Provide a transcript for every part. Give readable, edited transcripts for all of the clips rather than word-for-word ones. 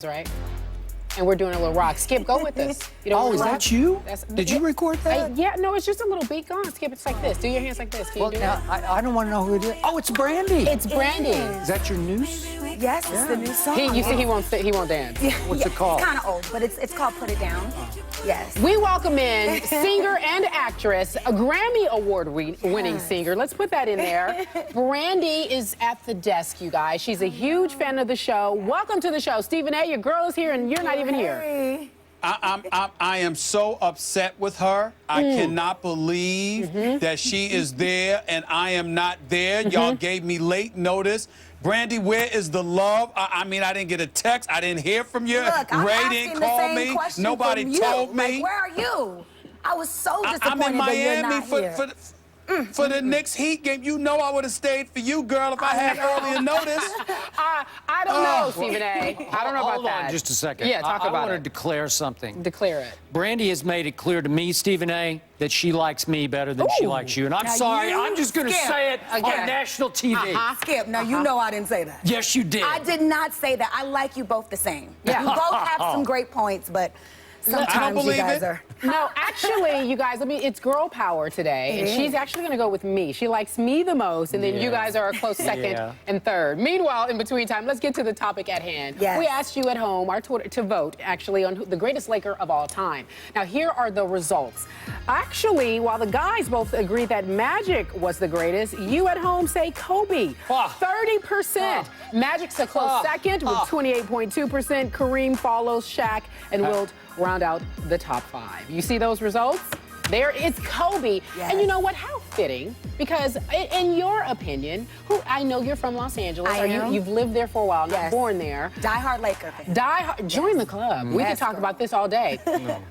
right? And we're doing a little rock. Skip, go with this. You know, is that you? Did you record that? Yeah, no, it's just a little beat. Go on, Skip. It's like this. Do your hands like this. Can you do now, that? I don't want to know who it is. Oh, it's Brandy. It's Brandy. Is that your news? Yes, it's the new song. You see, he won't dance. Yeah, What's it called? It's kind of old, but it's called Put It Down. Yes. We welcome in singer and actress, a Grammy Award-winning singer. Let's put that in there. Brandy is at the desk, you guys. She's a huge fan of the show. Welcome to the show. Stephen A., your girl is here, and you're not even here. I am so upset with her. I cannot believe that she is there and I am not there. Y'all gave me late notice. Brandy, where is the love? I mean, I didn't get a text. I didn't hear from you. Look, I'm Ray didn't call me. Nobody told me. Like, where are you? I was so disappointed I'm in that you're Miami not here. for the Knicks Heat game. You know I would have stayed for you, girl, if I had earlier notice. I don't know, Stephen A. I don't know about Hold that. on just a second. Yeah, talk I about want it. to declare something. Declare it. Brandy has made it clear to me, Stephen A., that she likes me better than she likes you. And I'm Now sorry, you I'm just going to skip. say it Okay. on national TV. Skip, now you know I didn't say that. Yes, you did. I did not say that. I like you both the same. Yeah. You both have some great points, but sometimes you believe guys it. are... No, actually, you guys, I mean, it's girl power today, and she's actually going to go with me. She likes me the most, and then you guys are a close second and third. Meanwhile, in between time, let's get to the topic at hand. Yes. We asked you at home, our Twitter, to vote, actually, on the greatest Laker of all time. Now, here are the results. Actually, while the guys both agree that Magic was the greatest, you at home say Kobe. 30%. Magic's a close second with 28.2%. Kareem follows Shaq, and Wilt round out the top 5. You see those results? There is Kobe. Yes. And you know what? How fitting. Because in your opinion, who I know you're from Los Angeles. I am. You've lived there for a while, not Yes. born there. Die-hard Laker fan. Join the club. We can Yes, talk girl. about this all day.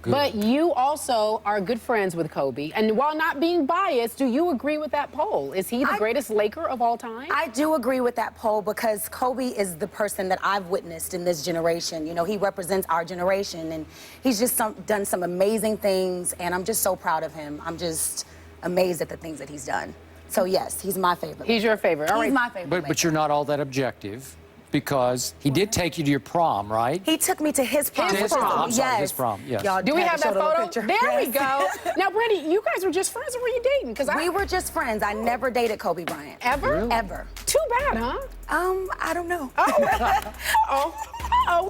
But you also are good friends with Kobe. And while not being biased, do you agree with that poll? Is he the greatest Laker of all time? I do agree with that poll because Kobe is the person that I've witnessed in this generation. You know, he represents our generation, and he's just done some amazing things, and I'm just so proud of him. I'm just amazed at the things that he's done. So, yes, he's my favorite. He's your favorite. All He's right. my favorite. But you're not all that objective because he did take you to your prom, right? He took me to his prom. His prom. I'm sorry, Yes. his prom, yes. Y'all Do we had have to show that the little photo? picture. There we Yes. go. Now, Brandy, you guys were just friends, or were you dating? Because We were just friends. I never dated Kobe Bryant. Ever? Ever. Too bad, huh? I don't know. Oh,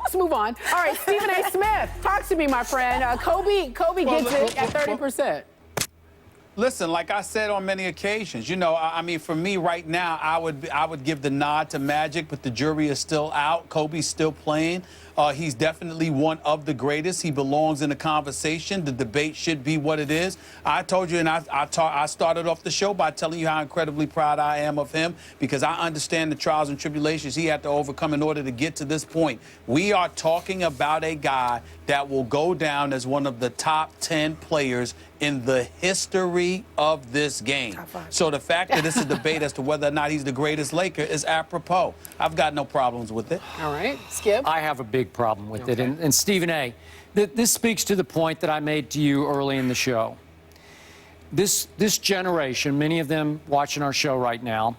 let's move on. All right, Stephen A. Smith, talk to me, my friend. Kobe gets it at 30%. Listen, like I said on many occasions, you know, I mean, for me right now, I would give the nod to Magic, but the jury is still out. Kobe's still playing. He's definitely one of the greatest. He belongs in the conversation. The debate should be what it is. I told you, and I started off the show by telling you how incredibly proud I am of him because I understand the trials and tribulations he had to overcome in order to get to this point. We are talking about a guy that will go down as one of the top 10 players in the history of this game. So the fact that this is a debate as to whether or not he's the greatest Laker is apropos. I've got no problems with it. All right, Skip. I have a big problem with it. And Stephen A., this speaks to the point that I made to you early in the show. This generation, many of them watching our show right now,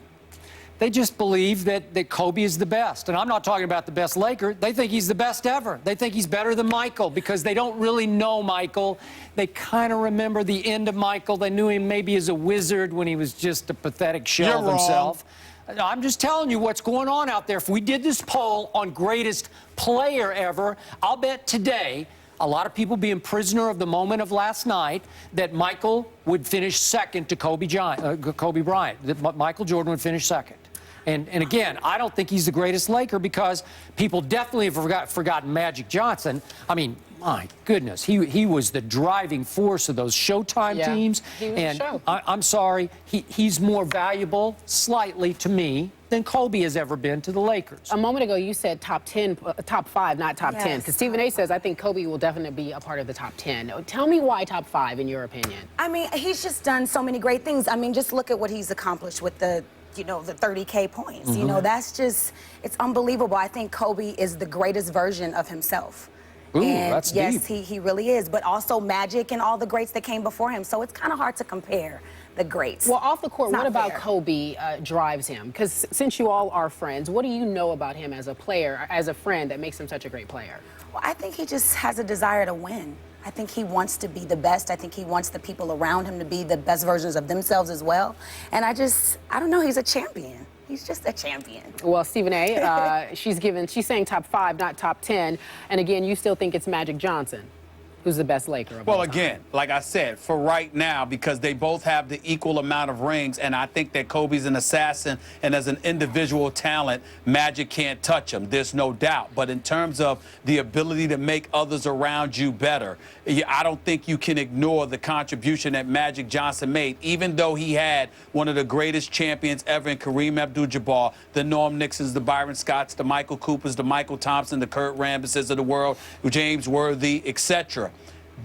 they just believe that Kobe is the best. And I'm not talking about the best Laker. They think he's the best ever. They think he's better than Michael because they don't really know Michael. They kind of remember the end of Michael. They knew him maybe as a wizard when he was just a pathetic shell of himself. I'm just telling you what's going on out there. If we did this poll on greatest player ever, I'll bet today a lot of people being prisoner of the moment of last night that Michael would finish second to Kobe Bryant, that Michael Jordan would finish second. And again, I don't think he's the greatest Laker because people definitely have forgotten Magic Johnson. I mean, my goodness, he was the driving force of those Showtime teams. He was and the show. I'm sorry, he's more valuable slightly to me than Kobe has ever been to the Lakers. A moment ago, you said top 10, top 5, not top 10. Because Stephen A. says, I think Kobe will definitely be a part of the top 10. Tell me why top 5, in your opinion. I mean, he's just done so many great things. I mean, just look at what he's accomplished with the 30K points. You know, that's just, it's unbelievable. I think Kobe is the greatest version of himself. Ooh, and that's yes, deep. he really is. But also Magic and all the greats that came before him. So it's kind of hard to compare. the greats. Well, off the court, It's what not about fair. Kobe drives him? Because since you all are friends, what do you know about him as a player, as a friend, that makes him such a great player? Well, I think he just has a desire to win. I think he wants to be the best. I think he wants the people around him to be the best versions of themselves as well. And I don't know, he's a champion. He's just a champion. Well, Stephen A., she's saying top 5, not top 10. And again, you still think it's Magic Johnson who's the best Laker of all Well, time. again, like I said, for right now, because they both have the equal amount of rings, and I think that Kobe's an assassin, and as an individual talent, Magic can't touch him. There's no doubt. But in terms of the ability to make others around you better, I don't think you can ignore the contribution that Magic Johnson made, even though he had one of the greatest champions ever in Kareem Abdul-Jabbar, the Norm Nixons, the Byron Scotts, the Michael Coopers, the Michael Thompson, the Kurt Rambuses of the world, James Worthy, etc.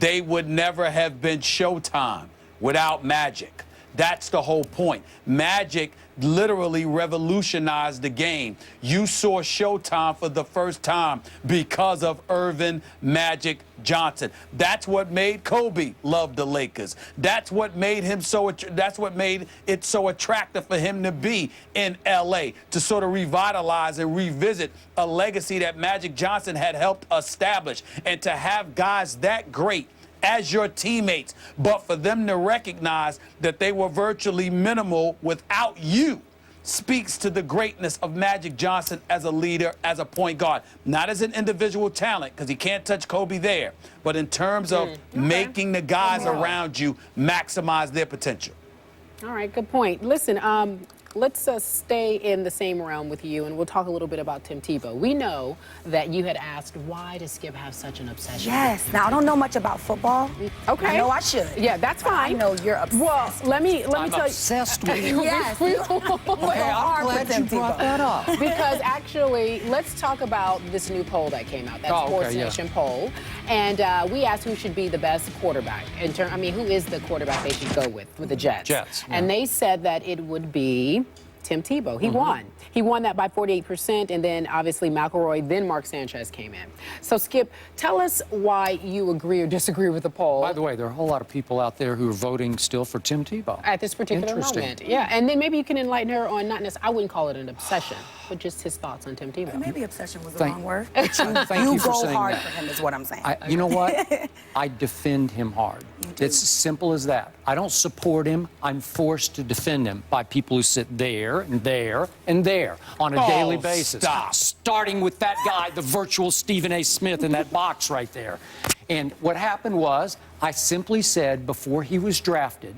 They would never have been Showtime without Magic. That's the whole point. Magic literally revolutionized the game. You saw Showtime for the first time because of Irvin Magic Johnson. That's what made Kobe love the Lakers. That's what made him that's what made it so attractive for him to be in LA, to sort of revitalize and revisit a legacy that Magic Johnson had helped establish, and to have guys that great as your teammates, but for them to recognize that they were virtually minimal without you, speaks to the greatness of Magic Johnson as a leader, as a point guard. Not as an individual talent, because he can't touch Kobe there, but in terms of making the guys around you maximize their potential. All right, good point. Listen, let's stay in the same realm with you, and we'll talk a little bit about Tim Tebow. We know that you had asked, why does Skip have such an obsession? Yes. Now, I don't know much about football. Okay. I know I should. Yeah, that's fine. I know you're obsessed. Well, let me I'm tell you. obsessed with you. Yes. Hey, I'm glad you brought that up. Because actually, let's talk about this new poll that came out, that Sports Nation poll. And we asked who should be the best quarterback. Who is the quarterback they should go with the Jets? Jets. Yeah. And they said that it would be Tim Tebow. He won. He won that by 48%, and then obviously McElroy, then Mark Sanchez came in. So, Skip, tell us why you agree or disagree with the poll. By the way, there are a whole lot of people out there who are voting still for Tim Tebow. At this particular moment. Yeah, and then maybe you can enlighten her on, not necessarily, I wouldn't call it an obsession, but just his thoughts on Tim Tebow. Maybe obsession was the wrong word. Thank You you for go saying hard that. for him is what I'm saying. You know what? I defend him hard. It's as simple as that. I don't support him. I'm forced to defend him by people who sit there and there and there on a daily basis. Stop. Starting with that guy, the virtual Stephen A. Smith in that box right there. And what happened was, I simply said before he was drafted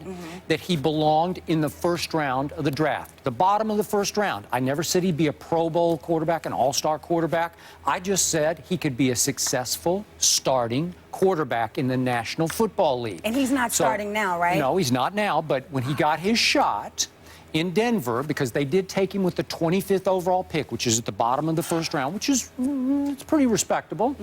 that he belonged in the first round of the draft, the bottom of the first round. I never said he'd be a Pro Bowl quarterback, an all-star quarterback. I just said he could be a successful starting quarterback in the National Football League. And he's not starting now, right? No, he's not now, but when he got his shot in Denver, because they did take him with the 25th overall pick, which is at the bottom of the first round, which is it's pretty respectable.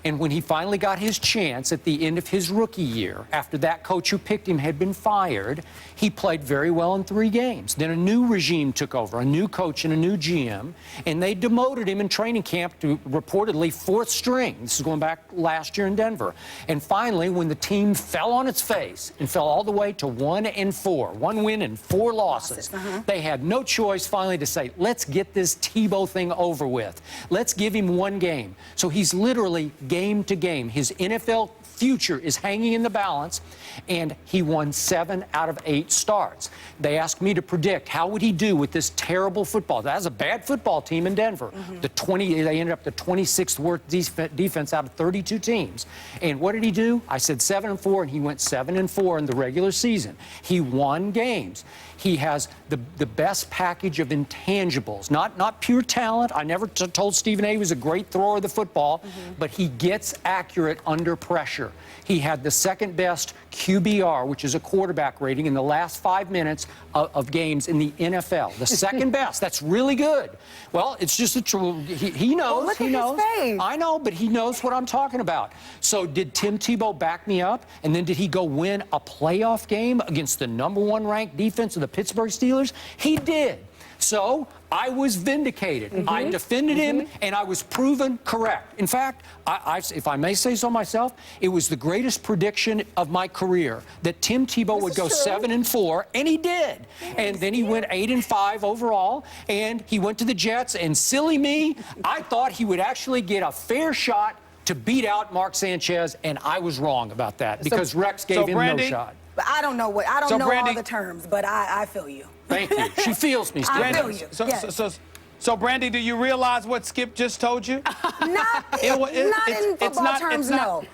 And when he finally got his chance at the end of his rookie year, after that coach who picked him had been fired, he played very well in 3 games. Then a new regime took over, a new coach and a new GM, and they demoted him in training camp to reportedly 4th string. This is going back last year in Denver. And finally, when the team fell on its face and fell all the way to 1-4, 1 win and 4 losses, they had no choice finally to say, let's get this Tebow thing over with. Let's give him 1 game. So he's literally game to game. His NFL future is hanging in the balance, and he won 7 out of 8 starts. They asked me to predict how would he do with this terrible football. That's a bad football team in Denver. They ended up the 26th worst defense out of 32 teams. And what did he do? I said 7-4, and he went 7-4 in the regular season. He won games. He has the best package of intangibles, not pure talent. I never told Stephen A. he was a great thrower of the football, but he gets accurate under pressure. He had the 2nd best QBR, which is a quarterback rating, in the last 5 minutes of games in the NFL. The 2nd best. That's really good. Well, it's just a true. He knows. Look he at knows. his face. I know, but he knows what I'm talking about. So did Tim Tebow back me up? And then did he go win a playoff game against the #1 ranked defense of the Pittsburgh Steelers? He did. So I was vindicated. I defended him, and I was proven correct. In fact, if I may say so myself, it was the greatest prediction of my career that Tim Tebow would go 7-4, and he did. And then he went 8-5 overall, and he went to the Jets. And silly me, I thought he would actually get a fair shot to beat out Mark Sanchez, and I was wrong about that because Rex gave him Brandy, no shot. But I don't know Brandy, all the terms, but I feel you. Thank you. She feels me, Steve. I feel you. So, Brandy, do you realize what Skip just told you? Not in football terms, no.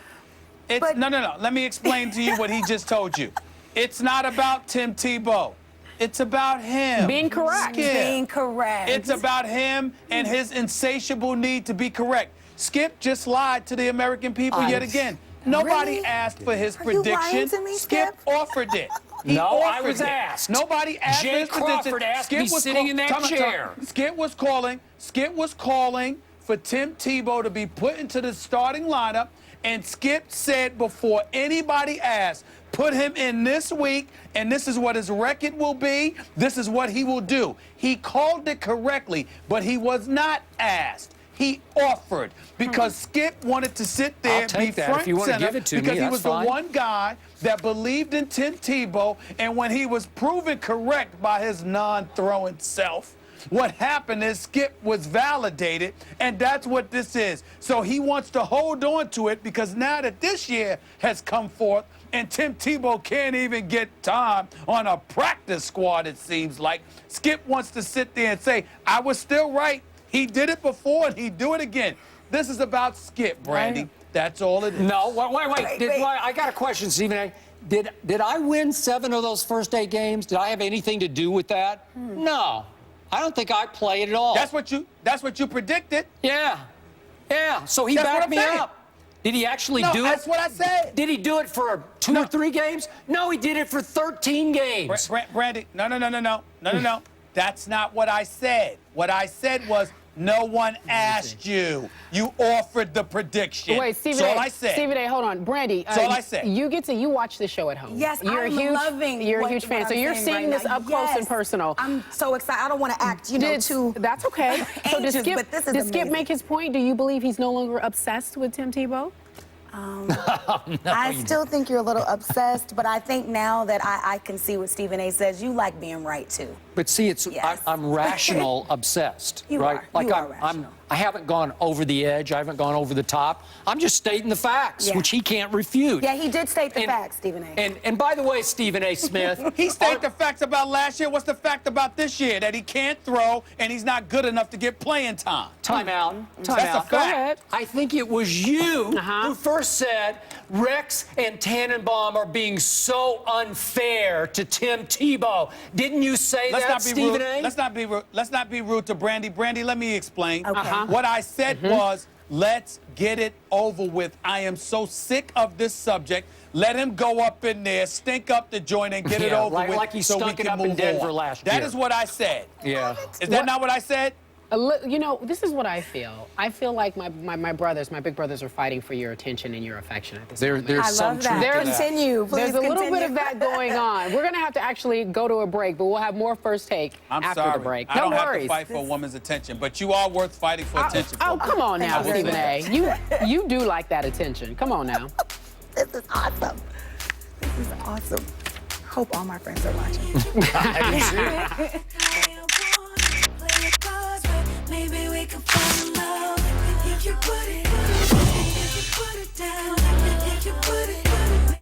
No. Let me explain to you what he just told you. It's not about Tim Tebow. It's about him. Being correct. Skip. Being correct. It's about him and his insatiable need to be correct. Skip just lied to the American people yet again. Nobody asked for his prediction. You lying to me, Skip offered it. No, I was asked. Nobody asked for Jay his prediction. Crawford asked Skip me was sitting in that chair. Skip was calling for Tim Tebow to be put into the starting lineup, and Skip said before anybody asked, put him in this week, and this is what his record will be. This is what he will do. He called it correctly, but he was not asked. He offered because Skip wanted to sit there and be front and center because he was the one guy that believed in Tim Tebow, and when he was proven correct by his non-throwing self, what happened is Skip was validated, and that's what this is. So he wants to hold on to it because now that this year has come forth and Tim Tebow can't even get time on a practice squad, it seems like, Skip wants to sit there and say, I was still right. He did it before, and he'd do it again. This is about Skip, Brandy. That's all it is. No, wait. I got a question, Stephen A. Did I win 7 of those first 8 games? Did I have anything to do with that? No. I don't think I played at all. That's what you predicted. Yeah. So he backed me up. Did he actually do it? That's what I said. Did he do it for 2 or 3 games? No, he did it for 13 games. Brandy, no. That's not what I said. What I said was, no one asked you. You offered the prediction. Wait, Stephen That's A. all I said. Stephen A. Hold on, Brandy. That's all I said. You watch the show at home. Yes, you're I'm loving. You're a huge fan, so you're seeing this up close and personal. I'm so excited. I don't want to act, too. That's okay. So anxious, but this is does Skip amazing. make his point? Do you believe he's no longer obsessed with Tim Tebow? I still think you're a little obsessed, but I think now that I can see what Stephen A. says, you like being right, too. But see, Yes. I'm rational obsessed, You right? are. Like You are rational. I haven't gone over the edge. I haven't gone over the top. I'm just stating the facts, Yeah. which he can't refute. Yeah, he did state the facts, Stephen A. And by the way, Stephen A. Smith, He stated the facts about last year. What's the fact about this year? That he can't throw and he's not good enough to get playing time. Time out. That's a fact. Go ahead. I think it was you who first said Rex and Tannenbaum are being so unfair to Tim Tebow. Didn't you say that, Stephen A.? Let's not be rude to Brandy. Brandy, let me explain. Okay. What I said was, let's get it over with. I am so sick of this subject. Let him go up in there, stink up the joint, and get it over with. Like he so we stunk it can up move in Denver on. last year. That is what I said. Yeah. Is that not what I said? This is what I feel. I feel like my big brothers are fighting for your attention and your affection at this moment. There's I some love truth that. to that. Continue. Please There's a little continue. bit of that going on. We're going to have to actually go to a break, but we'll have more First Take I'm after sorry. the break. I No don't have worries. to fight for a woman's attention, but you are worth fighting for attention for. Oh, come on now, Thank you. Stephen A. You do like that attention. Come on now. This is awesome. This is awesome. Hope all my friends are watching. Maybe we can fall in love if you put it down. If you put it